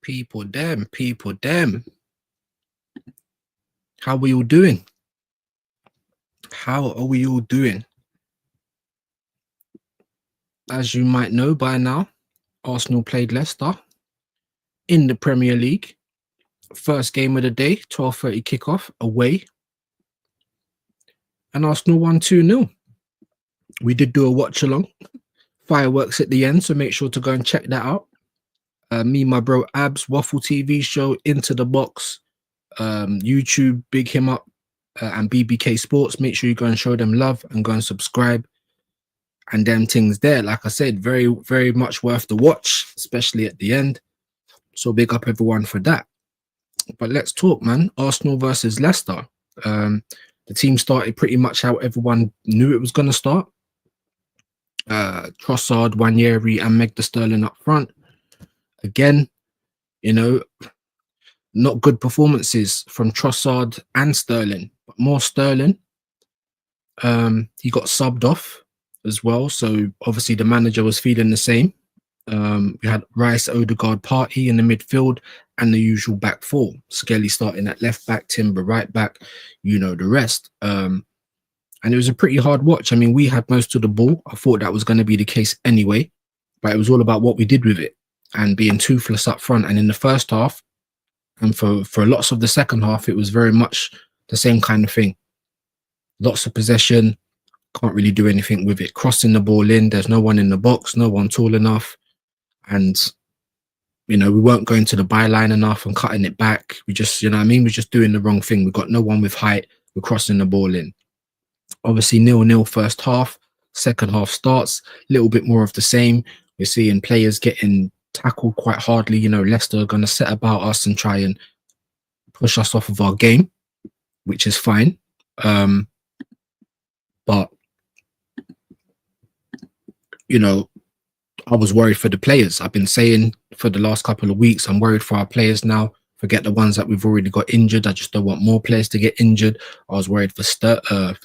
People them. How are we all doing? How are we all doing? As you might know by now, Arsenal played Leicester in the Premier League. First game of the day, 12:30 kickoff away. And Arsenal won 2-0. We did do a watch along. Fireworks at the end, so make sure to go and check that out. Me, my bro Abs, Waffle TV show, Into the Box, YouTube, big him up, and BBK Sports. Make sure you go and show them love and go and subscribe. And them things there, like I said, very, very much worth the watch, especially at the end. So big up everyone for that. But let's talk, man. Arsenal versus Leicester. The team started pretty much how everyone knew it was going to start. Trossard, Nwaneri, and Meg the Sterling up front. Again, you know, not good performances from Trossard and Sterling, but more Sterling. He got subbed off as well, so obviously the manager was feeling the same. We had Rice, Odegaard, Partey in the midfield, and the usual back four. Skelly starting at left back, Timber right back, you know the rest. And it was a pretty hard watch. I mean, we had most of the ball. I thought that was going to be the case anyway, but it was all about what we did with it and being toothless up front. And in the first half, and for lots of the second half, it was very much the same kind of thing. Lots of possession, can't really do anything with it. Crossing the ball in, there's no one in the box, no one tall enough. And, you know, we weren't going to the byline enough and cutting it back. We just, you know what I mean? We're just doing the wrong thing. We got no one with height. We're crossing the ball in. Obviously, 0-0 first half. Second half starts. A little bit more of the same. We're seeing players getting tackled quite hardly. You know, Leicester are going to set about us and try and push us off of our game, which is fine. But, you know, I was worried for the players. I've been saying for the last couple of weeks, I'm worried for our players now. Forget the ones that we've already got injured. I just don't want more players to get injured. I was worried for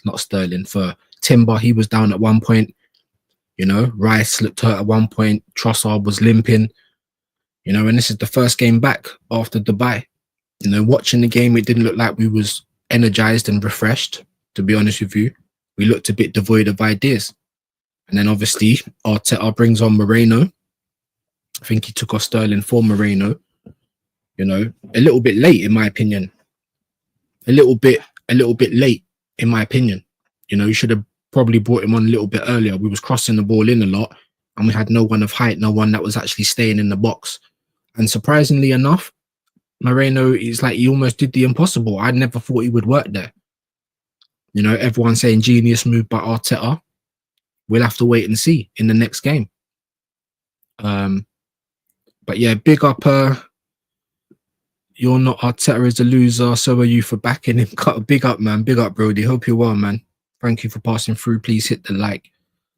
not Sterling, for Timber. He was down at one point. You know, Rice looked hurt at one point. Trossard was limping. You know, and this is the first game back after Dubai. You know, watching the game, it didn't look like we was energized and refreshed, to be honest with you. We looked a bit devoid of ideas. And then obviously Arteta brings on MERINO. I think he took off Sterling for MERINO. You know, a little bit late in my opinion. A little bit late in my opinion. You know, you should have probably brought him on a little bit earlier. We was crossing the ball in a lot and we had no one of height, no one that was actually staying in the box. And surprisingly enough, MERINO is like he almost did the impossible. I never thought he would work there. You know, everyone saying genius move by Arteta. We'll have to wait and see in the next game. But yeah, big up. You're not Arteta is a loser. So are you for backing him. Big up, man. Big up, Brody. Hope you're well, man. Thank you for passing through. Please hit the like.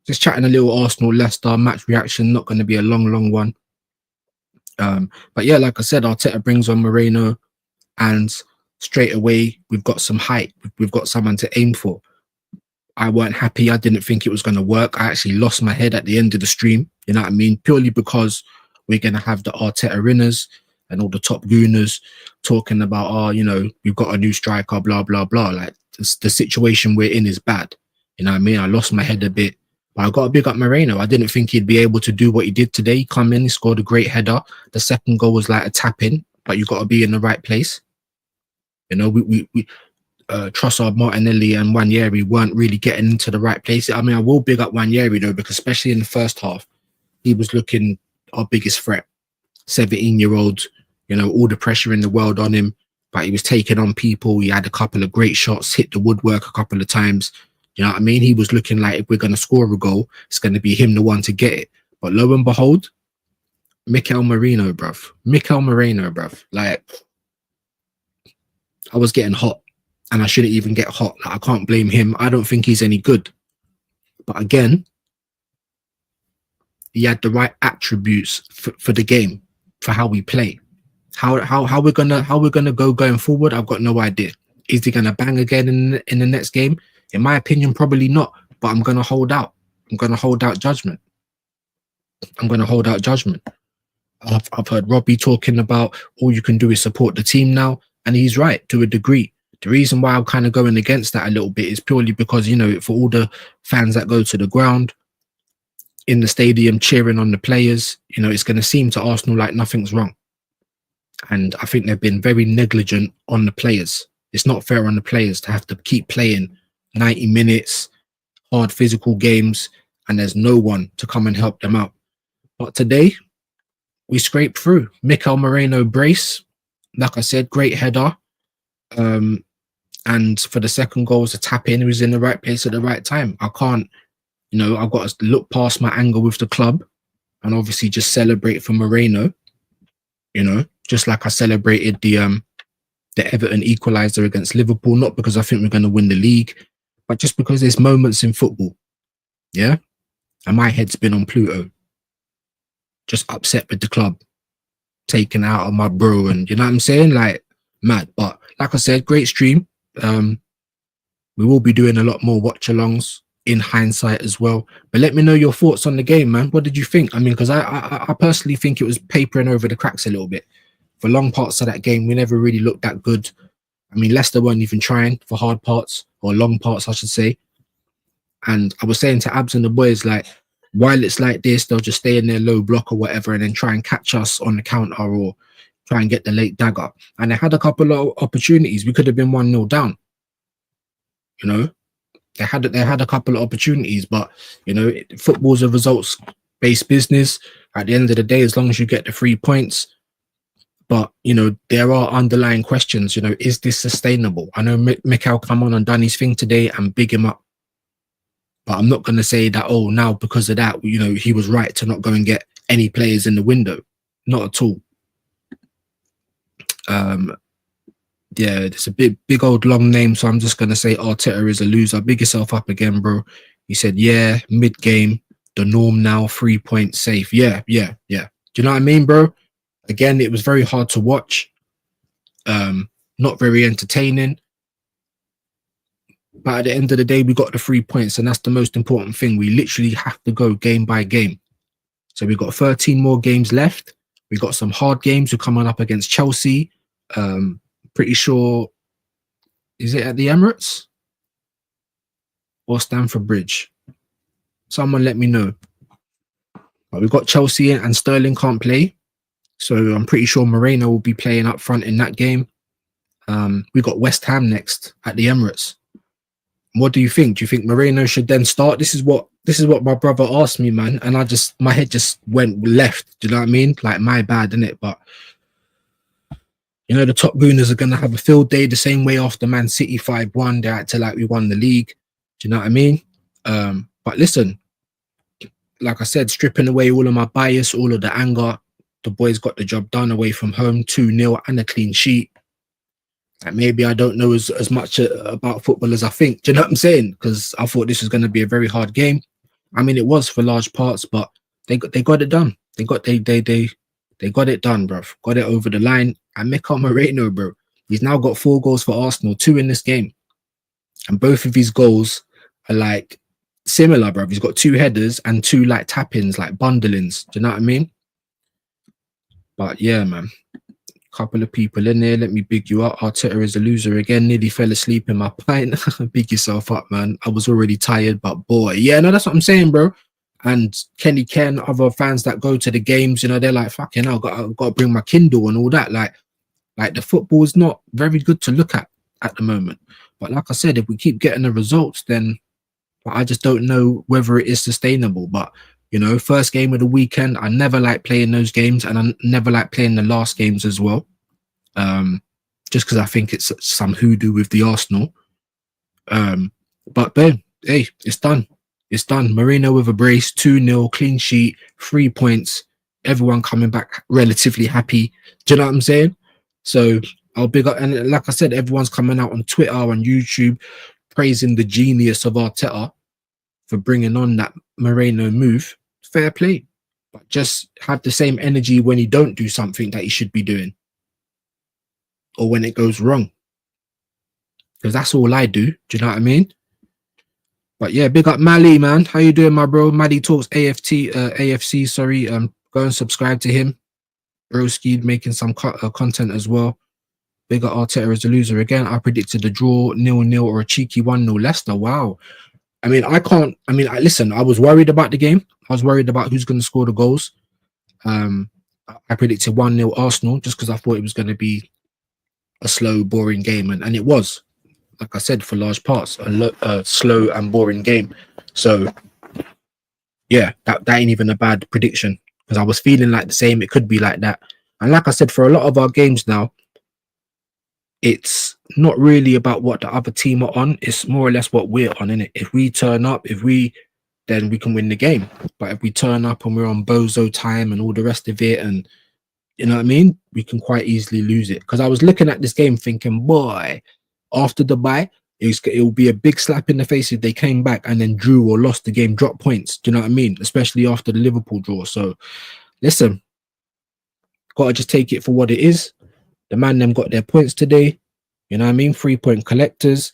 Just chatting a little Arsenal Leicester match reaction. Not going to be a long one. But yeah, like I said, Arteta brings on MERINO, and straight away we've got some height. We've got someone to aim for. I weren't happy. I didn't think it was going to work. I actually lost my head at the end of the stream. You know what I mean? Purely because we're going to have the Arteta winners and all the top gooners talking about, oh, you know, we've got a new striker, blah, blah, blah. Like, the situation we're in is bad. You know what I mean? I lost my head a bit. But I got to big up MERINO. I didn't think he'd be able to do what he did today. He come in, he scored a great header. The second goal was like a tap-in, but you got to be in the right place. You know, Trossard, Martinelli and Nwaneri weren't really getting into the right place. I mean, I will big up Nwaneri though, because especially in the first half, he was looking our biggest threat. 17-year-old, you know, all the pressure in the world on him, but he was taking on people. He had a couple of great shots, hit the woodwork a couple of times. You know what I mean? He was looking like if we're going to score a goal, it's going to be him the one to get it. But lo and behold, Mikel Merino, bruv. Like, I was getting hot. And I shouldn't even get hot. Like, I can't blame him. I don't think he's any good. But again, he had the right attributes for the game, for how we play. How we're gonna go going forward, I've got no idea. Is he gonna bang again in the next game? In my opinion, probably not. But I'm gonna hold out. I'm gonna hold out judgment. I've heard Robbie talking about all you can do is support the team now, and he's right to a degree. The reason why I'm kind of going against that a little bit is purely because, you know, for all the fans that go to the ground in the stadium cheering on the players, you know, it's going to seem to Arsenal like nothing's wrong. And I think they've been very negligent on the players. It's not fair on the players to have to keep playing 90 minutes, hard physical games, and there's no one to come and help them out. But today, we scraped through. Mikel Merino brace, like I said, great header. And for the second goal, was a tap in. He was in the right place at the right time. I can't, you know, I've got to look past my anger with the club and obviously just celebrate for Moreno, you know, just like I celebrated the Everton equaliser against Liverpool, not because I think we're going to win the league, but just because there's moments in football. Yeah. And my head's been on Pluto. Just upset with the club, taken out of my bro, and you know what I'm saying? Like, mad. But like I said, great stream. We will be doing a lot more watch-alongs in hindsight as well. But let me know your thoughts on the game, man. What did you think? I mean, because I personally think it was papering over the cracks a little bit. For long parts of that game, we never really looked that good. I mean, Leicester weren't even trying for hard parts, or long parts, I should say. And I was saying to Abs and the boys, like, while it's like this, they'll just stay in their low block or whatever and then try and catch us on the counter or try and get the late dagger. And they had a couple of opportunities. We could have been 1-0 down. You know, they had a couple of opportunities, but, you know, football's a results-based business. At the end of the day, as long as you get the 3 points. But, you know, there are underlying questions. You know, is this sustainable? I know Mikel come on and done his thing today and big him up. But I'm not going to say that, oh, now because of that, you know, he was right to not go and get any players in the window. Not at all. Yeah, it's a big old long name, so I'm just going to say Arteta is a loser. Big yourself up again, bro. He said, yeah, mid-game, the norm now, 3 points safe. Yeah. Do you know what I mean, bro? Again, it was very hard to watch. Not very entertaining. But at the end of the day, we got the 3 points, and that's the most important thing. We literally have to go game by game. So we've got 13 more games left. We got some hard games. We're coming up against Chelsea. Pretty sure, is it at the Emirates or Stamford Bridge? Someone let me know. But we've got Chelsea and Sterling can't play. So I'm pretty sure Moreno will be playing up front in that game. We got West Ham next at the Emirates. What do you think? Do you think Moreno should then start? This is what my brother asked me, man, and my head just went left. Do you know what I mean? Like, my bad, innit? But you know, the top gooners are gonna have a field day the same way after Man City 5-1. They acted like we won the league. Do you know what I mean? But listen, like I said, stripping away all of my bias, all of the anger, the boys got the job done away from home, 2-0 and a clean sheet. Like, maybe I don't know as much about football as I think. Do you know what I'm saying? Because I thought this was going to be a very hard game. I mean, it was for large parts, but they got it done. They got it done, bro. Got it over the line. And Mikel Merino, bro, he's now got 4 goals for Arsenal, 2 in this game, and both of his goals are like similar, bro. He's got 2 headers and 2 like tap-ins, like bundlings. Do you know what I mean? But yeah, man. Couple of people in there. Let me big you up. Arteta is a loser again. Nearly fell asleep in my pint. Big yourself up, man. I was already tired, but boy, yeah, no, that's what I'm saying, bro. And Kenny Ken, other fans that go to the games, you know, they're like, fucking hell, I've got to bring my Kindle and all that. Like the football is not very good to look at the moment. But like I said, if we keep getting the results, then I just don't know whether it is sustainable. But you know, first game of the weekend, I never like playing those games, and I never like playing the last games as well. Just because I think it's some hoodoo with the Arsenal. But boom, hey, it's done. It's done. Merino with a brace, 2-0, clean sheet, 3 points. Everyone coming back relatively happy. Do you know what I'm saying? So I'll big up, and like I said, everyone's coming out on Twitter, on YouTube, praising the genius of Arteta for bringing on that Merino move. Fair play, but just have the same energy when you don't do something that you should be doing, or when it goes wrong, because that's all I do. Do you know what I mean? But yeah, big up Mali, man. How you doing, my bro? Mali Talks AFC, sorry. Go and subscribe to him. Broski making some content as well. Bigger Arteta as a loser again. I predicted a draw, 0-0 or a cheeky 1-0 Leicester. Wow. I mean, listen, I was worried about the game. I was worried about who's going to score the goals. I predicted 1-0 Arsenal just because I thought it was going to be a slow, boring game. And it was, like I said, for large parts, a slow and boring game. So, yeah, that ain't even a bad prediction because I was feeling like the same. It could be like that. And like I said, for a lot of our games now, it's not really about what the other team are on. It's more or less what we're on, innit? If we turn up, then we can win the game. But if we turn up and we're on bozo time and all the rest of it, and you know what I mean, we can quite easily lose it. Because I was looking at this game thinking, boy, after the bye, it will be a big slap in the face if they came back and then drew or lost the game, dropped points. Do you know what I mean? Especially after the Liverpool draw. So, listen, gotta just take it for what it is. The man them got their points today. You know what I mean? 3-point collectors.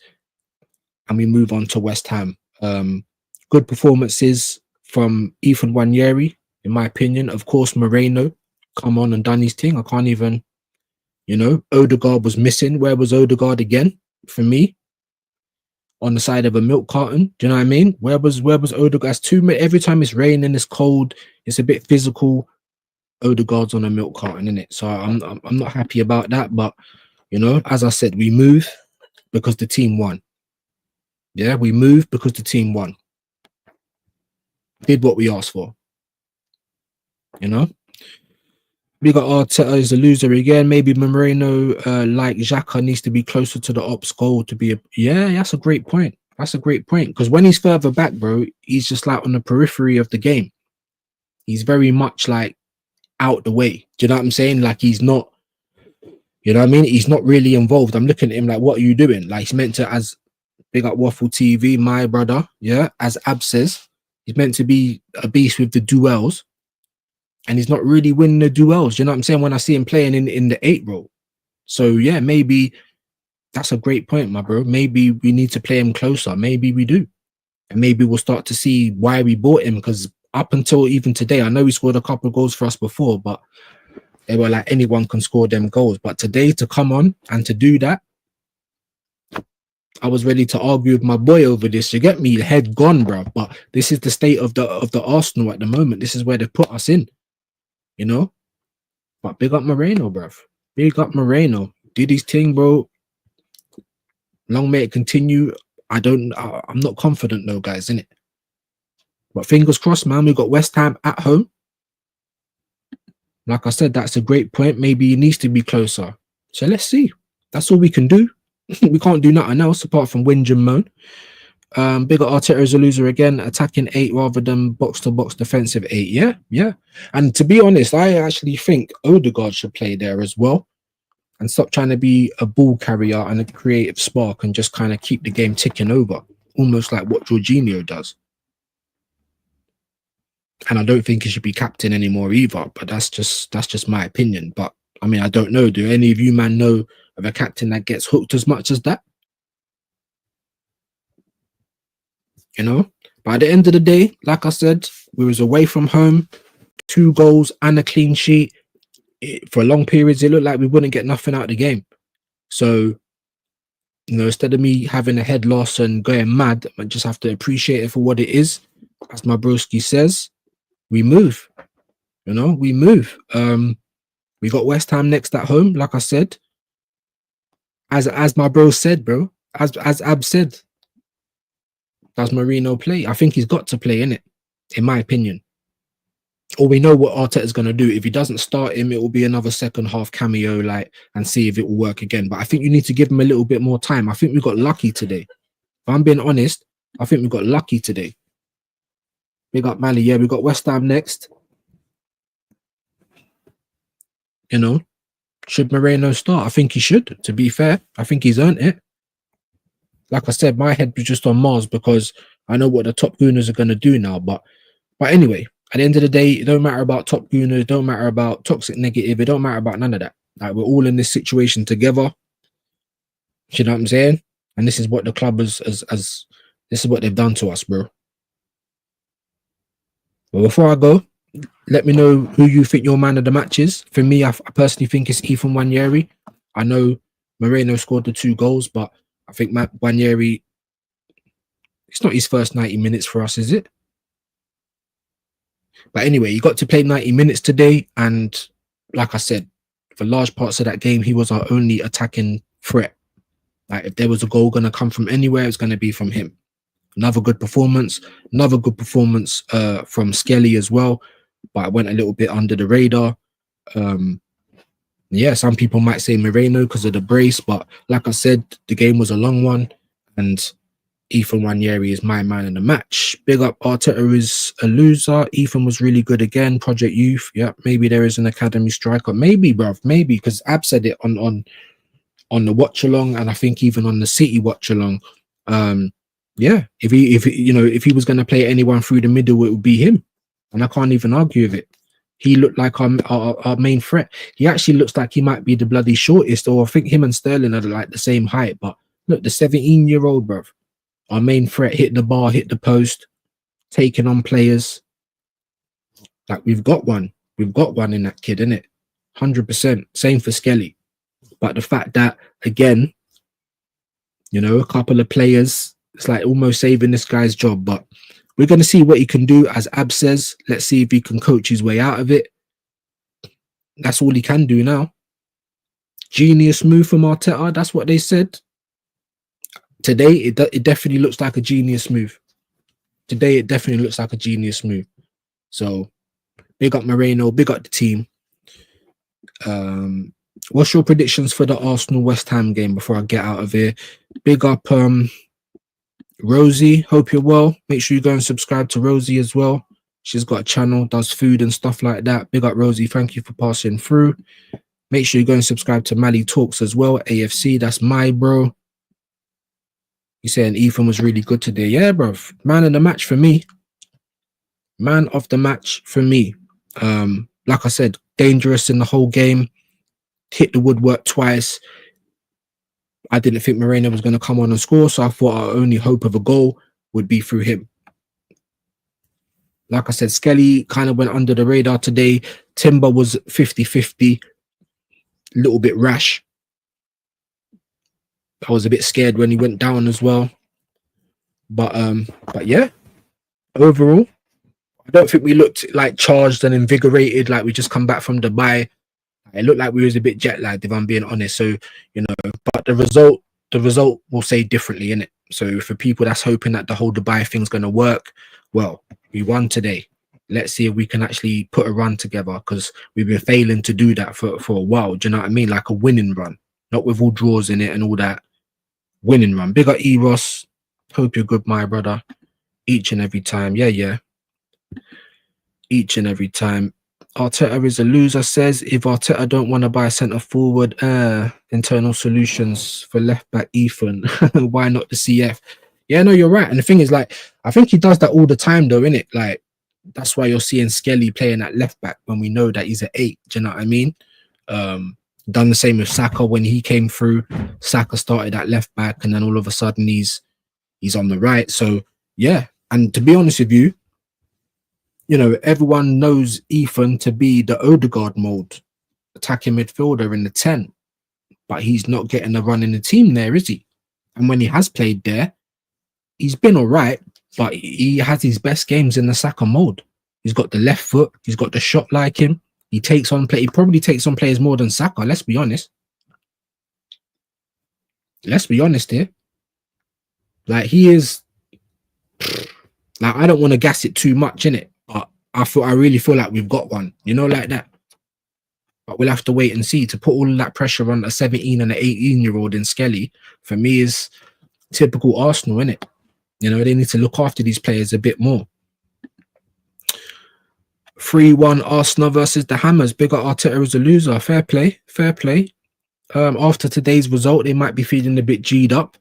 And we move on to West Ham. Good performances from Ethan Wanyeri, in my opinion. Of course, Moreno come on and done his thing. I can't even, Odegaard was missing. Where was Odegaard again for me? On the side of a milk carton. Do you know what I mean? Where was Odegaard? Every time it's raining, it's cold, it's a bit physical. Odegaard's on a milk carton, innit? So I'm not happy about that. But as I said, we move because the team won. Yeah, we moved because the team won. Did what we asked for. We got Arteta as a loser again. Maybe Moreno, like Xhaka, needs to be closer to the ops goal to be that's a great point. That's a great point. Because when he's further back, bro, he's just like on the periphery of the game. He's very much like out the way. Do you know what I'm saying? Like he's not, you know what I mean? He's not really involved. I'm looking at him like, what are you doing? Like he's meant to, as big up Waffle TV, my brother, as Ab says, he's meant to be a beast with the duels. And he's not really winning the duels. You know what I'm saying? When I see him playing in the 8 role. So, yeah, maybe that's a great point, my bro. Maybe we need to play him closer. Maybe we do. And maybe we'll start to see why we bought him. Because up until even today, I know he scored a couple of goals for us before, but they were like, anyone can score them goals. But today, to come on and to do that, I was ready to argue with my boy over this. You get me? Head gone, bro. But this is the state of the Arsenal at the moment. This is where they put us in. But big up Moreno, bruv. Big up Moreno. Did his thing, bro. Long may it continue. I'm not confident though, guys, innit? But fingers crossed, man. We got West Ham at home. Like I said, that's a great point. Maybe he needs to be closer. So let's see. That's all we can do. We can't do nothing else apart from whinge and moan. Bigger Arteta as a loser again, attacking 8 rather than box-to-box defensive 8. Yeah. And to be honest, I actually think Odegaard should play there as well and stop trying to be a ball carrier and a creative spark and just kind of keep the game ticking over, almost like what Jorginho does. And I don't think he should be captain anymore either, but that's just my opinion. But I mean, I don't know. Do any of you man know of a captain that gets hooked as much as that? But at the end of the day, like I said, we was away from home, 2 goals and a clean sheet. For long periods, it looked like we wouldn't get nothing out of the game. So, instead of me having a head loss and going mad, I just have to appreciate it for what it is. As my broski says, we move. We move. We got West Ham next at home, like I said. As my bro said, bro, as Ab said, does Merino play? I think he's got to play, innit? In my opinion. Or we know what Arteta's going to do. If he doesn't start him, it will be another second half cameo, and see if it will work again. But I think you need to give him a little bit more time. I think we got lucky today. If I'm being honest, I think we got lucky today. Big up Mali. Yeah, we got West Ham next. Should Moreno start? I think he should, to be fair. I think he's earned it. Like I said, my head was just on Mars because I know what the top gooners are going to do now. But anyway, at the end of the day, it don't matter about top gooners, it don't matter about toxic negative, it don't matter about none of that. Like, we're all in this situation together. You know what I'm saying? And this is what the club this is what they've done to us, bro. But before I go, Let me know who you think your man of the match is. For me, I personally think it's Ethan Wanyeri. I know Moreno scored the 2 goals, but I think Wanyeri, it's not his first 90 minutes for us, is it? But anyway, he got to play 90 minutes today. And like I said, for large parts of that game, he was our only attacking threat. Like if there was a goal going to come from anywhere, it's going to be from him. Another good performance from Skelly as well, but I went a little bit under the radar. Yeah, some people might say Merino because of the brace, but like I said, the game was a long one, and Ethan Wanyeri is my man in the match. Big up, Arteta is a loser. Ethan was really good again. Project Youth. Yeah, maybe there is an academy striker. Maybe, bruv. Maybe, because Ab said it on the watch along, and I think even on the City watch along. Yeah, if he was going to play anyone through the middle, it would be him, and I can't even argue with it. He looked like our main threat. He actually looks like he might be the bloody shortest, or I think him and Sterling are like the same height. But look, the 17-year-old, bruv, our main threat, hit the bar, hit the post, taking on players. Like we've got one in that kid, innit? 100%. Same for Skelly. But the fact that, again, a couple of players, it's like almost saving this guy's job. But we're going to see what he can do, as Ab says. Let's see if he can coach his way out of it. That's all he can do now. Genius move from Arteta. That's what they said. Today, it definitely looks like a genius move. So, big up Moreno, big up the team. What's your predictions for the Arsenal-West Ham game before I get out of here? Big up Rosie, hope you're well. Make sure you go and subscribe to Rosie as well. She's got a channel, does food and stuff like that. Big up Rosie, thank you for passing through. Make sure you go and subscribe to Mally Talks as well. AFC, that's my bro. He's saying Ethan was really good today. Yeah, bro. Man of the match for me. Man of the match for me. Like I said, dangerous in the whole game. Hit the woodwork twice. I didn't think Moreno was going to come on and score, so I thought our only hope of a goal would be through him. Like I said, Skelly kind of went under the radar today. Timber was 50-50. A little bit rash. I was a bit scared when he went down as well. But yeah, overall, I don't think we looked like charged and invigorated, like we just come back from Dubai. It looked like we was a bit jet lagged, if I'm being honest. So, but the result will say differently, innit? So for people that's hoping that the whole Dubai thing's going to work, well, we won today. Let's see if we can actually put a run together, because we've been failing to do that for a while. Do you know what I mean? Like a winning run, not with all draws in it and all that. Winning run. Big up Eros. Hope you're good, my brother. Each and every time. Yeah. Each and every time. Arteta is a loser, says if Arteta don't want to buy centre forward, internal solutions for left back Ethan. Why not the CF? Yeah, no, you're right. And the thing is, like, I think he does that all the time, though, innit? Like, that's why you're seeing Skelly playing at left back when we know that he's an 8. Do you know what I mean? Done the same with Saka when he came through. Saka started at left back, and then all of a sudden he's on the right. So yeah, and to be honest with you, everyone knows Ethan to be the Odegaard mode, attacking midfielder in the 10, but he's not getting a run in the team there, is he? And when he has played there, he's been all right, but he has his best games in the Saka mode. He's got the left foot, he's got the shot like him. He probably takes on players more than Saka, let's be honest. Let's be honest here. Like, he is, like, I don't want to gas it too much, innit? But I really feel like we've got one, like that. But we'll have to wait and see. To put all of that pressure on a 17 and an 18-year-old in Skelly, for me, is typical Arsenal, innit? They need to look after these players a bit more. 3-1 Arsenal versus the Hammers. Big up Arteta as a loser. Fair play. After today's result, they might be feeling a bit G'd up.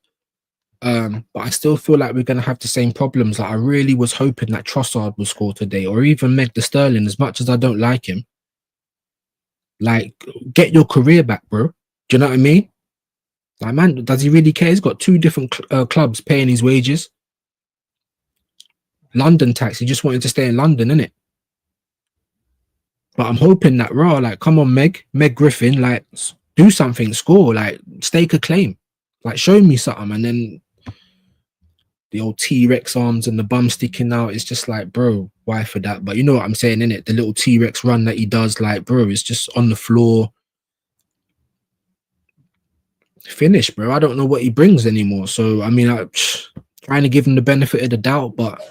But I still feel like we're going to have the same problems. Like, I really was hoping that Trossard would score today, or even Meg the Sterling, as much as I don't like him. Like, get your career back, bro. Do you know what I mean? Like, man, does he really care? He's got 2 different clubs paying his wages. London tax. He just wanted to stay in London, innit? But I'm hoping that like, come on, Meg Griffin, like, do something, score, like, stake a claim, like, show me something. And then the old T-Rex arms and the bum sticking out, it's just like, bro, why for that? But you know what I'm saying, innit? The little T-Rex run that he does, like, bro, it's just on the floor. Finish, bro. I don't know what he brings anymore. So, I mean, I'm trying to give him the benefit of the doubt, but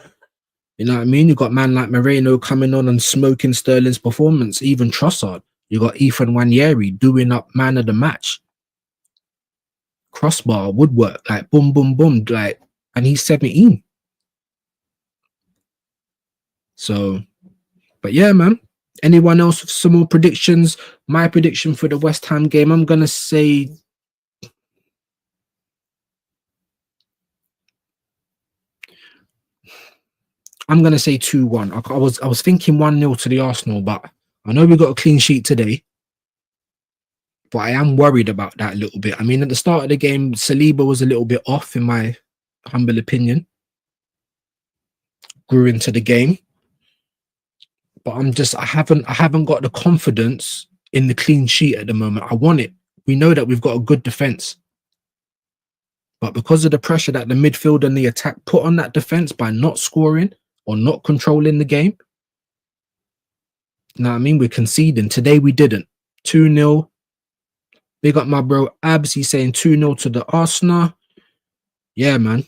you know what I mean? You got man like Merino coming on and smoking Sterling's performance, even Trossard. You got Ethan Wanyeri doing up man of the match. Crossbar, woodwork, like boom, boom, boom, like, and he's 17. So, but yeah, man. Anyone else with some more predictions? My prediction for the West Ham game, I'm gonna say I'm gonna say 2-1. I was thinking 1-0 to the Arsenal, but I know we got a clean sheet today. But I am worried about that a little bit. I mean, at the start of the game, Saliba was a little bit off, in my humble opinion. Grew into the game. But I haven't got the confidence in the clean sheet at the moment. I want it. We know that we've got a good defense. But because of the pressure that the midfield and the attack put on that defense by not scoring or not controlling the game, you know what I mean? We're conceding. Today we didn't. 2-0. Big up my bro Abs. He's saying 2-0 to the Arsenal. Yeah, man.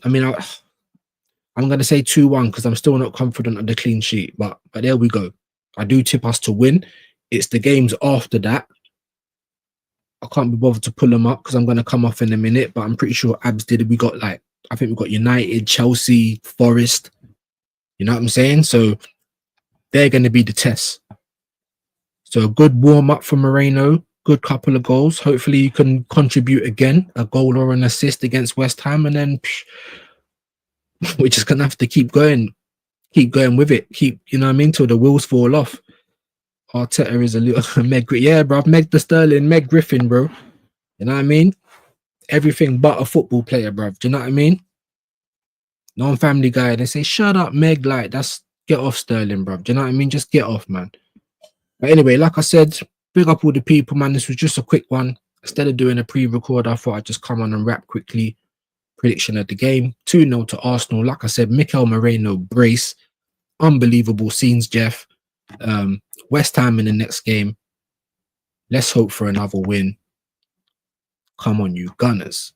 I mean, I'm going to say 2-1 because I'm still not confident of the clean sheet. But there we go. I do tip us to win. It's the games after that. I can't be bothered to pull them up because I'm going to come off in a minute. But I'm pretty sure Abs did. We got I think we got United, Chelsea, Forest. You know what I'm saying? So they're going to be the tests. So a good warm up for Moreno. Good couple of goals. Hopefully you can contribute again, a goal or an assist against West Ham, and then we're just gonna have to keep going with it. You know what I mean, till the wheels fall off. Arteta is a little yeah, bro. Meg the Sterling, Meg Griffin, bro. You know what I mean? Everything but a football player, bro. Do you know what I mean? Non-family guy. They say, shut up, Meg. Like, that's get off Sterling, bro. Do you know what I mean? Just get off, man. But anyway, like I said, big up all the people, man. This was just a quick one. Instead of doing a pre-record, I thought I'd just come on and wrap quickly. Prediction of the game. 2-0 to Arsenal. Like I said, Mikel Merino brace. Unbelievable scenes, Jeff. West Ham in the next game. Let's hope for another win. Come on, you Gunners.